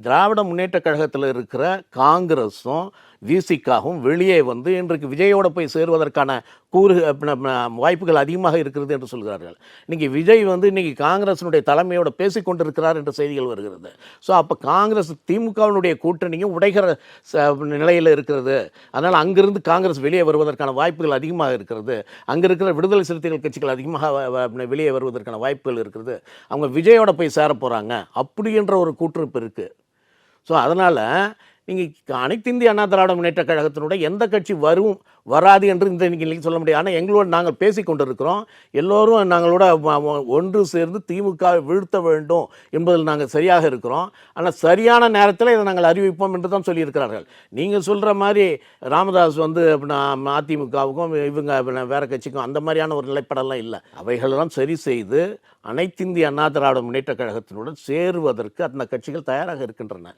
திராவிட முன்னேற்றக் கழகத்தில் இருக்கிற காங்கிரஸும் விசிகாவும் வெளியே வந்து இன்றைக்கு விஜயோட போய் சேருவதற்கான வாய்ப்புகள் அதிகமாக இருக்கிறது என்று சொல்கிறார்கள். இன்றைக்கி விஜய் வந்து இன்றைக்கி காங்கிரஸினுடைய தலைமையோடு பேசிக்கொண்டிருக்கிறார் என்ற செய்திகள் வருகிறது. ஸோ அப்போ காங்கிரஸ் திமுகவினுடைய கூட்டணியும் உடைகிற நிலையில் இருக்கிறது. அதனால் அங்கிருந்து காங்கிரஸ் வெளியே வருவதற்கான வாய்ப்புகள் அதிகமாக இருக்கிறது. அங்கே இருக்கிற விடுதலை சிறுத்தைகள் கட்சிகள் அதிகமாக வெளியே வருவதற்கான வாய்ப்புகள் இருக்கிறது. அவங்க விஜயோட போய் சேர போகிறாங்க அப்படின்ற ஒரு கூற்றுப்பு இருக்குது. ஸோ அதனால் நீங்கள் அனைத்து இந்திய அண்ணா திராவிட முன்னேற்ற கழகத்தினுடைய எந்த கட்சி வரும் வராது என்று இன்னைக்கு சொல்ல முடியாது. ஆனால் எங்களோடு நாங்கள் பேசி கொண்டிருக்கிறோம். எல்லோரும் நாங்களோட ஒன்று சேர்ந்து திமுக வீழ்த்த வேண்டும் என்பதில் நாங்கள் சரியாக இருக்கிறோம். ஆனால் சரியான நேரத்தில் இதை நாங்கள் அறிவிப்போம் என்று தான் சொல்லியிருக்கிறார்கள். நீங்கள் சொல்கிற மாதிரி ராமதாஸ் வந்து அதிமுகவுக்கும் இவங்க வேறு கட்சிக்கும் அந்த மாதிரியான ஒரு நிலைப்பாடெல்லாம் இல்லை. அவைகளெல்லாம் சரி செய்து அனைத்து இந்திய அண்ணா திராவிட முன்னேற்ற கழகத்தினுடன் சேருவதற்கு அந்த கட்சிகள் தயாராக இருக்கின்றன.